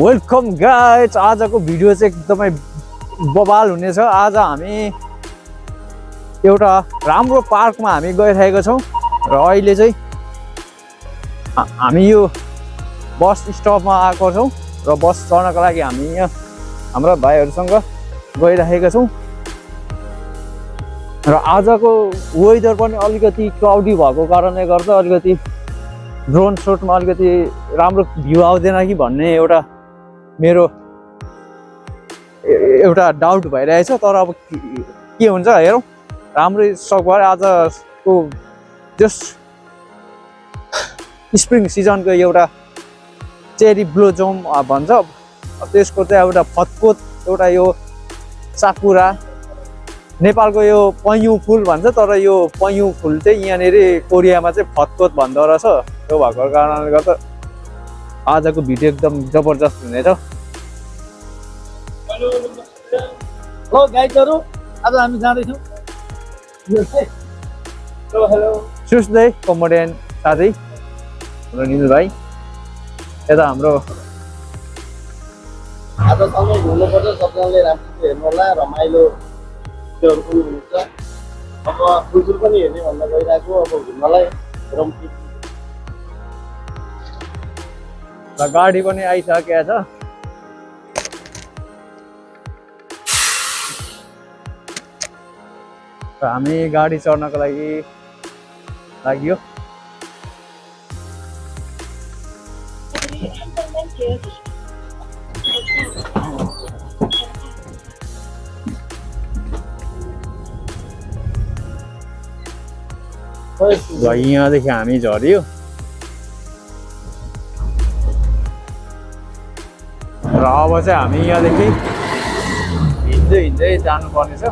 Welcome guys, आजको video चाहिँ एकदमै बवाल हुनेछ। आज हामी एउटा राम्रो पार्कमा हामी गइरहेका छौँ र अहिले चाहिँ हामी यो बस स्टपमा आएको छौँ र बस चढ्नको लागि हामी यहाँ हाम्रा भाइहरूसँग गइरहेका छौँ। र आजको वेदर पनि अलिकति क्लाउडी भएको कारणले गर्दा अलिकति ड्रोन शटमा अलिकति राम्रो भ्यू आउँदैन कि भन्ने एउटा मेरो एउटा डाउट भइरहेछ। तर अब के हुन्छ हेरौँ, राम्रै सक्यो। आजको जस्ट स्प्रिङ सिजनको एउटा चेरी ब्लोजम भन्छ, त्यसको चाहिँ एउटा फतकोत, एउटा यो साकुरा, नेपालको यो पैयुँ फुल भन्छ, तर यो पैयुँ फुल चाहिँ यहाँनिर कोरियामा चाहिँ फतकोत भन्दो रहेछ। त्यो भएको कारणले गर्दा आजको भिडियो एकदम जबरजस्त हुनेछ। हेलो गाइजहरु, आज हामी जाँदैछौँ सुस्दै कमेडियन साथी हाम्रो निल भाइ, यता हाम्रो आज सँगै घुम्नुपर्छ। सबैजनाले राम्रोसित हेर्नु होला, रमाइलो भिडियोहरू पनि हुन्छ। अब फुलफुल पनि हेर्ने भन्न गइरहेको, अब घुम्नलाई हेरौँ। र गाडी पनि आइसकेको छ। र हामी गाडी चढ्नको लागि लाग्यो। ल यहाँदेखि हामी झऱ्यो र अब चाहिँ हामी यहाँदेखि हिँड्दै हिँड्दै जानुपर्नेछ।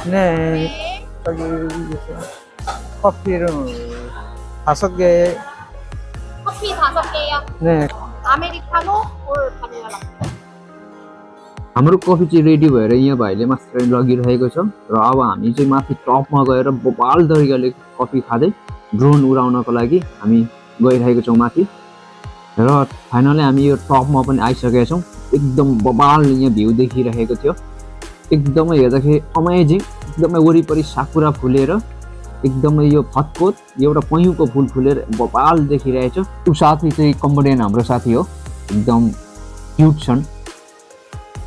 네, 저기 커피를 5개. 커피 5개요. 네. 아메리카노 올 바닐라. हाम्रो कफी चाहिँ रेडी भएर यहाँ भाइले मात्र लगिरहेको छ र अब हामी चाहिँ माथि टपमा गएर बबाल तरिकाले कफी खाँदै ड्रोन उडाउनको लागि हामी गइरहेको छौँ माथि। र फाइनली हामी यो टपमा पनि आइसकेका छौँ। एकदम बबाल यहाँ भ्यू देखिरहेको थियो, एकदमै हेर्दाखेरि अमेजिङ। एकदमै वरिपरि साकुरा फुलेर एकदमै यो फतकोत एउटा पैयुँको फुल फुलेर बबाल देखिरहेछ। ऊ साथी चाहिँ कम्बोडियन हाम्रो साथी हो, एकदम क्युट छन्,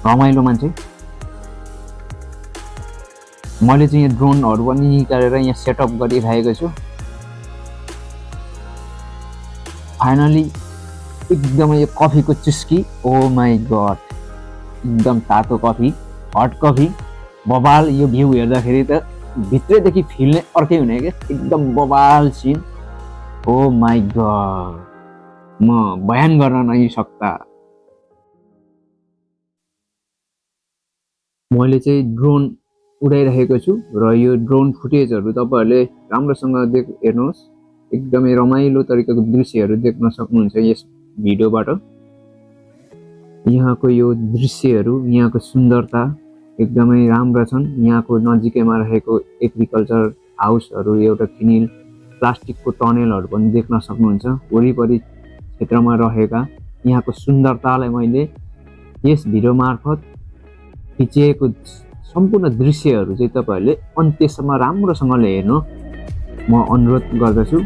रमाइलो मान्छे। मैले चाहिँ यहाँ ड्रोनहरू पनि निकालेर यहाँ सेटअप गरिरहेको छु। फाइनली एकदमै यो कफीको चुस्की, ओ माई गड, एकदम तातो कफी, हट कफी, बबाल। यो भ्यू हेर्दाखेरि त भित्रैदेखि फिल नै अर्कै हुने क्या, एकदम बबाल सिन। ओ माई गड, म बयान गर्न नै सक्दा। मैले चाहिँ ड्रोन उडाइरहेको छु र यो ड्रोन फुटेजहरू तपाईँहरूले राम्रोसँग हेर्नुहोस्। एकदमै रमाइलो तरिकाको दृश्यहरू देख्न सक्नुहुन्छ यस भिडियोबाट। यहाँको यो दृश्यहरू, यहाँको सुन्दरता एकदमै राम्रा छन्। यहाँको नजिकैमा रहेको एग्रिकल्चर हाउसहरू, एउटा फिनिल प्लास्टिकको टनेलहरू पनि देख्न सक्नुहुन्छ। वरिपरि क्षेत्रमा रहेका यहाँको सुन्दरतालाई मैले यस भिडियो मार्फत खिचिएको सम्पूर्ण दृश्यहरू चाहिँ तपाईँहरूले अन्त्यसम्म राम्रोसँगले हेर्नु म अनुरोध गर्दछु।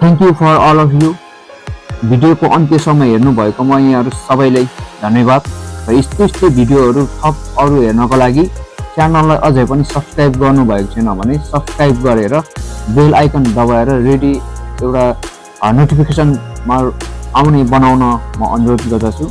Thank you for all of you. भिडियोको अन्त्यसम्म हेर्नुभएकोमा यहाँहरू सबैलाई धन्यवाद। र यस्तो यस्तो भिडियोहरू थप अरू हेर्नको लागि च्यानललाई अझै पनि सब्सक्राइब गर्नुभएको छैन भने सब्सक्राइब गरेर बेल आइकन दबाएर रेडी एउटा नोटिफिकेसनमा आउने बनाउन म अनुरोध गर्दछु।